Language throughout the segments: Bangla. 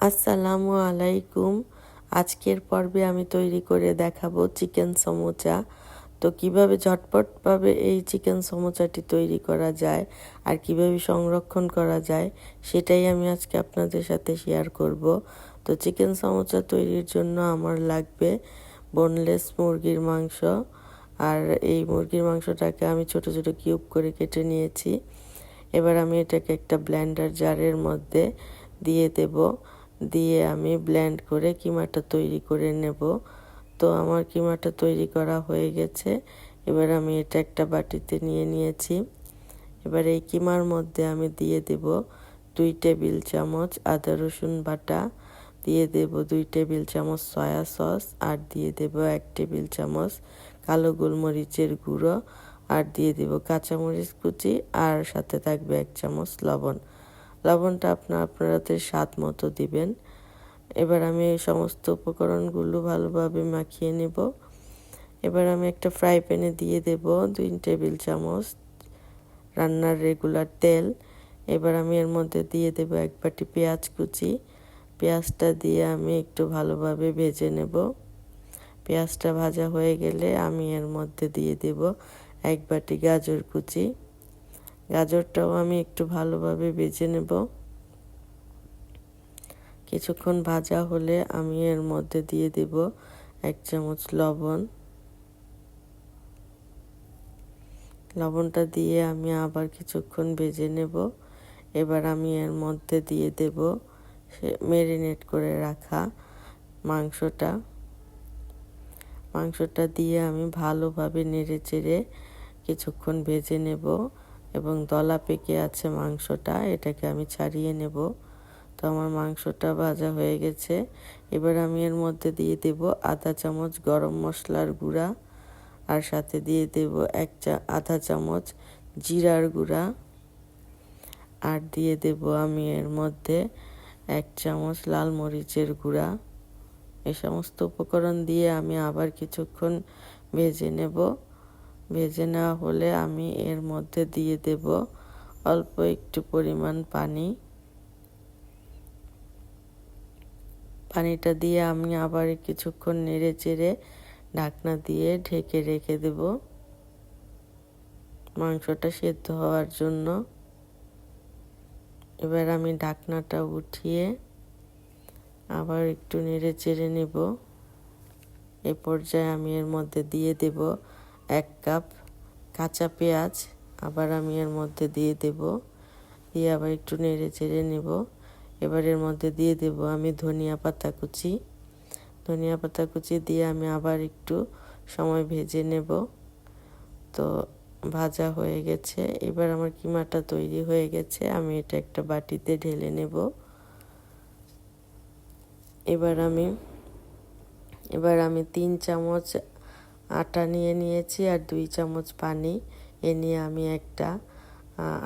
আসসালামু আলাইকুম। আজকের পর্বে আমি তৈরি করে দেখাবো চিকেন সমোচা। তো কিভাবে ঝটপটভাবে এই চিকেন সমোচাটি তৈরি করা যায় আর কিভাবে সংরক্ষণ করা যায় সেটাই আমি আজকে আপনাদের সাথে শেয়ার করব। তো চিকেন সমোচা তৈরির জন্য আমার লাগবে বোনলেস মুরগির মাংস। আর এই মুরগির মাংসটাকে আমি ছোট ছোট কিউব করে কেটে নিয়েছি। এবার আমি এটাকে একটা ব্লেন্ডার জারের মধ্যে দিয়ে দেব। দিয়ে আমি ব্লেন্ড করে কিমাটা তৈরি করে নেব। তো আমার কিমাটা তৈরি করা হয়ে গেছে। এবার আমি এটা একটা বাটিতে নিয়ে নিয়েছি। এবার এই কিমার মধ্যে আমি দিয়ে দেব 2 টেবিল চামচ আদা রসুন বাটা, দিয়ে দেব 2 টেবিল চামচ সয়া সস, আর দিয়ে দেব 1 টেবিল চামচ কালো গোলমরিচের গুঁড়ো, আর দিয়ে দেব কাঁচামরিচ কুচি, আর সাথে থাকবে 1 চামচ লবণ। লবণটা আপনাদের স্বাদ মতো দিবেন। এবার আমি এই সমস্ত উপকরণগুলো ভালোভাবে মাখিয়ে নেব। এবার আমি একটা ফ্রাই প্যানে দিয়ে দেব 2 টেবিল চামচ রান্নার রেগুলার তেল। এবার আমি এর মধ্যে দিয়ে দেব 1 বাটি পেঁয়াজ কুচি। পেঁয়াজটা দিয়ে আমি একটু ভালোভাবে ভেজে নেব। পেঁয়াজটা ভাজা হয়ে গেলে আমি এর মধ্যে দিয়ে দেব 1 বাটি গাজর কুচি। গাজরটাও আমি একটু ভালোভাবে ভেজে নেব। কিছুক্ষণ ভাজা হলে আমি এর মধ্যে দিয়ে দেব 1 চামচ লবণ। লবণটা দিয়ে আমি আবার কিছুক্ষণ ভেজে নেব। এবার আমি এর মধ্যে দিয়ে দেব ম্যারিনেট করে রাখা মাংসটা দিয়ে আমি ভালোভাবে নেড়ে চেড়ে কিছুক্ষণ ভেজে নেব এবং দলা পেকে আছে মাংসটা, এটাকে আমি ছাড়িয়ে নেব। তো আমার মাংসটা ভাজা হয়ে গেছে। এবার আমি এর মধ্যে দিয়ে দেব আধা চামচ গরম মশলার গুঁড়া, আর সাথে দিয়ে দেব আধা চামচ জিরার গুঁড়া, আর দিয়ে দেব আমি এর মধ্যে 1 চামচ লাল মরিচের গুঁড়া। এই সমস্ত উপকরণ দিয়ে আমি আবার কিছুক্ষণ ভেজে নেব। ভেজে নেওয়া হলে আমি এর মধ্যে দিয়ে দেব অল্প একটু পরিমাণ পানি। পানিটা দিয়ে আমি আবার কিছুক্ষণ নেড়ে চেড়ে ঢাকনা দিয়ে ঢেকে রেখে দেব মাংসটা সেদ্ধ হওয়ার জন্য। এবার আমি ঢাকনাটা উঠিয়ে আবার একটু নেড়ে চেড়ে নেব। এই পর্যায়ে আমি এর মধ্যে দিয়ে দেব 1 কাপ কাঁচা পেঁয়াজ। আবার আমি এর মধ্যে দিয়ে দেব, দিয়ে আবার একটু নেড়ে চেড়ে নেব। এবার এর মধ্যে দিয়ে দেব আমি ধনিয়া পাতা কুচি দিয়ে আমি আবার একটু সময় ভেজে নেব। তো ভাজা হয়ে গেছে। এবার আমার কিমাটা তৈরি হয়ে গেছে। আমি এটা একটা বাটিতে ঢেলে নেব। এবার আমি 3 চামচ আটা নিয়ে নিয়েছি আর 2 চামচ পানি। নিয়ে আমি একটা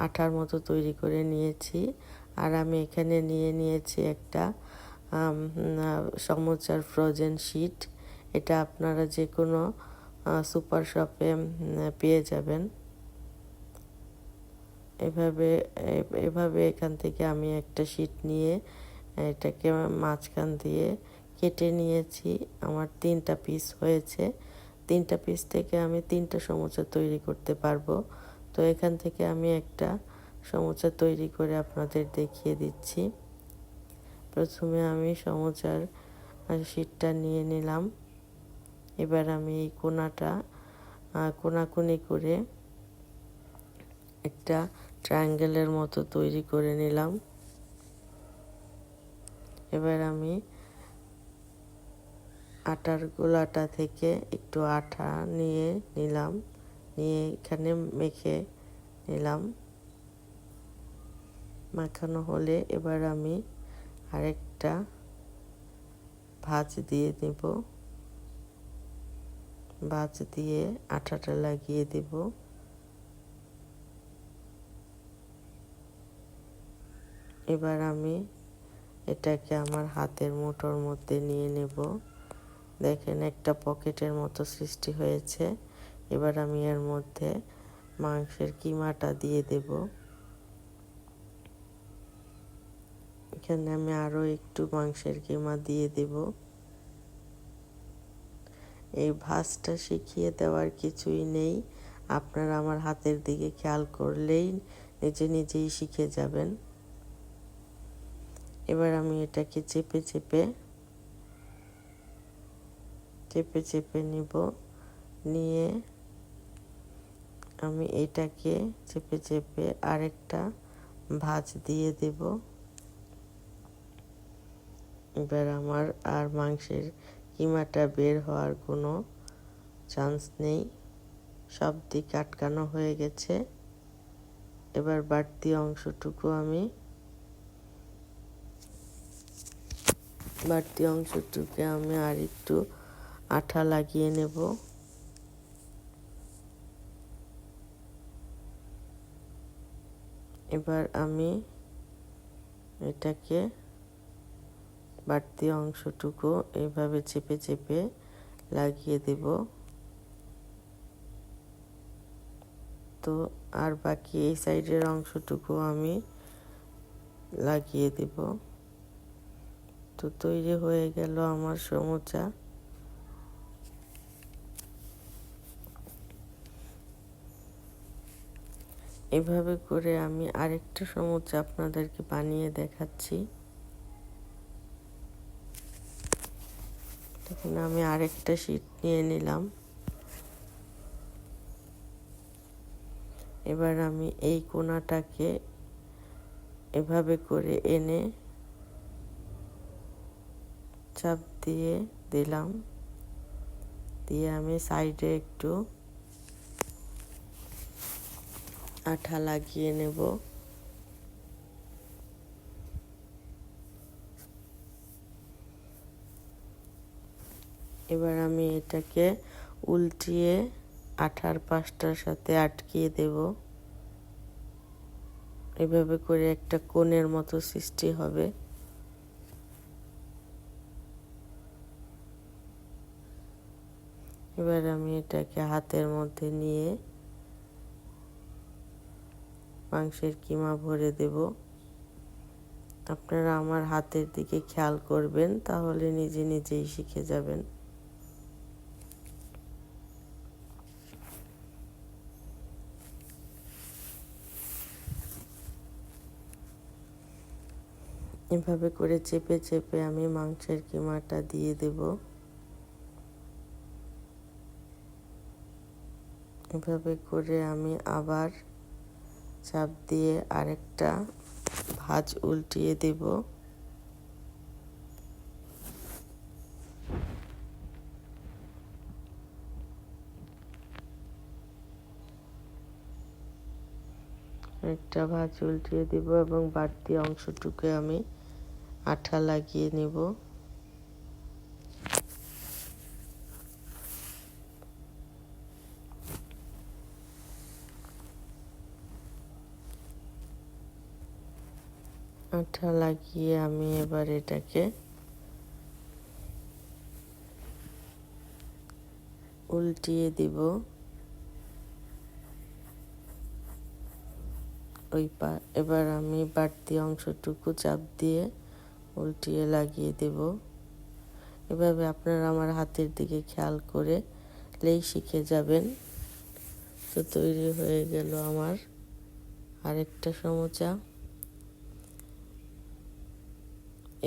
আটার মতো তৈরি করে নিয়েছি। আর আমি এখানে নিয়ে নিয়েছি একটা সমোচার ফ্রোজেন শিট। এটা আপনারা যে কোনো সুপার শপে পেয়ে যাবেন। এভাবে এখান থেকে আমি একটা শিট নিয়ে এটাকে মাঝখান দিয়ে কেটে নিয়েছি। আমার 3টা পিস হয়েছে। 3টা পিস থেকে আমি 3টা সমোচা তৈরি করতে পারবো। তো এখান থেকে আমি একটা সমোচা তৈরি করে আপনাদের দেখিয়ে দিচ্ছি। প্রথমে আমি সমোচার শিটটা নিয়ে নিলাম। এবার আমি এই কোনাকুনি করে একটা ট্রায়াঙ্গেলের মতো তৈরি করে নিলাম। এবার আমি আটার গোলাটা থেকে একটু আটা নিয়ে এখানে মেখে নিলাম। মাখানো হলে এবার আমি আরেকটা ভাঁজ দিয়ে দেব। ভাঁজ দিয়ে আটাটা লাগিয়ে দেব। এবার আমি এটাকে আমার হাতের মুঠোর মধ্যে নিয়ে নেব। দেখেন একটা পকেটের মতো সৃষ্টি হয়েছে। এবার আমি এর মধ্যে মাংসের কিমাটা দিয়ে দেব। এখানে আমি আরও একটু মাংসের কিমা দিয়ে দেব। এই ভাজটা শিখিয়ে দেওয়ার কিছুই নেই, আপনারা আমার হাতের দিকে খেয়াল করলেই নিজেই শিখে যাবেন। এবার আমি এটাকে চেপে চেপে নিব। নিয়ে আমি এটাকে চেপে আরেকটা ভাঁজ দিয়ে দেব। এবার আমার আর মাংসের কিমাটা বের হওয়ার কোনো চান্স নেই, সব দিক আটকানো হয়ে গেছে। এবার বাড়তি অংশটুকু আমি আর একটু আঠা লাগিয়ে নেব। এবার আমি এটাকে বাড়তি অংশটুকু এইভাবে চেপে লাগিয়ে দেব। তো আর বাকি এই সাইডের অংশটুকু আমি লাগিয়ে দেব। তো তৈরি হয়ে গেল আমার সমোচা। এভাবে করে আমি আরেকটা সমোচা আপনাদেরকে বানিয়ে দেখাচ্ছি। তখন আমি আরেকটা শীট নিয়ে নিলাম। এবার আমি এই কোণাটাকে এভাবে করে এনে চাপ দিয়ে দিলাম, দিয়ে আমি সাইডে একটু আঠা লাগিয়ে নেব। এবার আমি এটাকে উল্টিয়ে আঠার পাশটার সাথে আটকিয়ে দেব। এভাবে করে একটা কোণের মতো সৃষ্টি হবে। এবার আমি এটাকে হাতের মধ্যে নিয়ে মাংসের কিমা ভরে দেব। আপনারা আমার হাতের দিকে খেয়াল করবেন, তাহলে নিজেই শিখে যাবেন। এভাবে করে চেপে আমি মাংসের কিমাটা দিয়ে দেব। এভাবে করে আমি আবার চাপ দিয়ে আরেকটা ভাঁজ উল্টিয়ে দেব। একটা ভাঁজ উল্টিয়ে দেব এবং বাড়তি অংশটুকু আমি আঠা লাগিয়ে নেব। আঠা লাগিয়ে আমি এবার এটাকে উল্টিয়ে দিব। এবার আমি বাড়তি অংশটুকু চাপ দিয়ে উল্টিয়ে লাগিয়ে দেব। এভাবে আপনারা আমার হাতের দিকে খেয়াল করলেই শিখে যাবেন। তো তৈরি হয়ে গেল আমার আরেকটা সমোচা।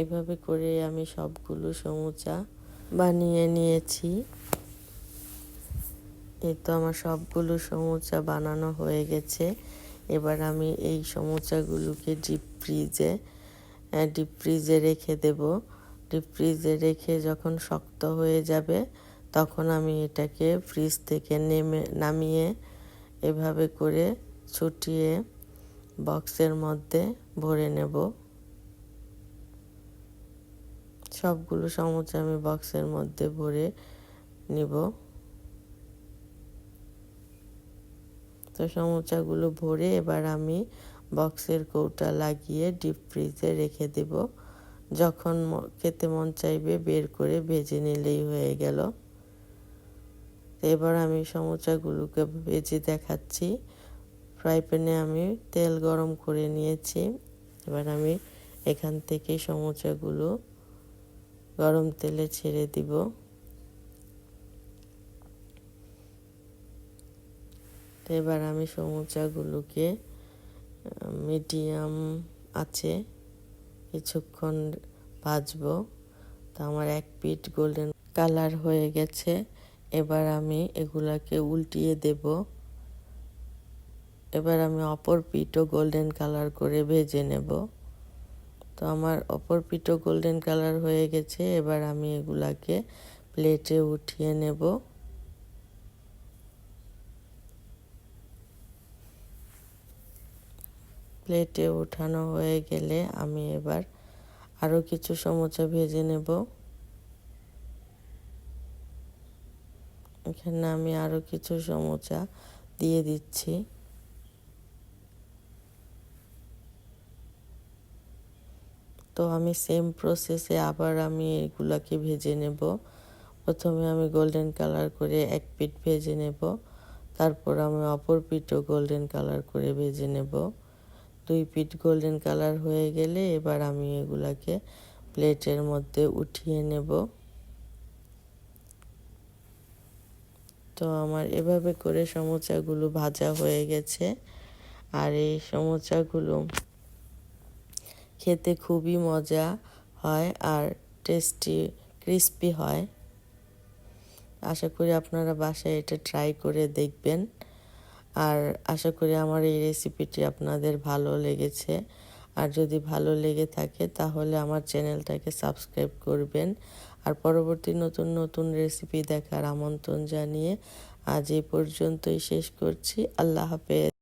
এভাবে করে আমি সবগুলো সমোচা বানিয়ে নিয়েছি। এই তো আমার সবগুলো সমোচা বানানো হয়ে গেছে। এবার আমি এই সমোচাগুলোকে ডিপ ফ্রিজে রেখে দেব। ডিপ ফ্রিজে রেখে যখন শক্ত হয়ে যাবে, তখন আমি এটাকে ফ্রিজ থেকে নামিয়ে এভাবে করে ছুটিয়ে বক্সের মধ্যে ভরে নেব। সবগুলো সমোচা আমি বক্সের মধ্যে ভরে নিব। তো সমোচাগুলো ভরে এবার আমি বক্সের কৌটা লাগিয়ে ডিপ ফ্রিজে রেখে দেব। যখন খেতে মন চাইবে বের করে ভেজে নিলেই হয়ে গেল। এবার আমি সমোচাগুলোকে ভেজে দেখাচ্ছি। ফ্রাই প্যানে আমি তেল গরম করে নিয়েছি। এবার আমি এখান থেকে সমোসাগুলো গরম তেলে ছেড়ে দিব। এবার আমি সমোসাগুলোকে মিডিয়াম আছে কিছুক্ষণ ভাজবো। তো আমার এক পিঠ গোল্ডেন কালার হয়ে গেছে। এবার আমি এগুলাকে উল্টিয়ে দেব। এবার আমি অপর পিঠও গোল্ডেন কালার করে ভেজে নেব। তো আমার অপর পিঠও গোল্ডেন কালার হয়ে গেছে। এবার আমি এগুলাকে প্লেটে উঠিয়ে নেব। প্লেটে উঠানো হয়ে গেলে আমি এবার আরও কিছু সমোসা ভেজে নেব। এখানে আমি আরও কিছু সমোসা দিয়ে দিচ্ছি। তো আমি সেম প্রসেসে আবার আমি এগুলাকে ভেজে নেব। প্রথমে আমি গোল্ডেন কালার করে এক পিঠ ভেজে নেব, তারপর আমি অপর পিঠও গোল্ডেন কালার করে ভেজে নেব। দুই পিঠ গোল্ডেন কালার হয়ে গেলে এবার আমি এগুলাকে প্লেটের মধ্যে উঠিয়ে নেব। তো আমার এভাবে করে সমোসাগুলো ভাজা হয়ে গেছে। আর এই সমোসাগুলো খেতে খুবই মজা হয় আর টেস্টি ক্রিস্পি হয়। আশা করি আপনারা বাসায় এটা ট্রাই করে দেখবেন। আর আশা করি আমার এই রেসিপিটি আপনাদের ভালো লেগেছে। আর যদি ভালো লেগে থাকে তাহলে আমার চ্যানেলটাকে সাবস্ক্রাইব করবেন। আর পরবর্তী নতুন নতুন রেসিপি দেখার আমন্ত্রণ জানিয়ে আজ এই পর্যন্তই শেষ করছি। আল্লাহ হাফেজ।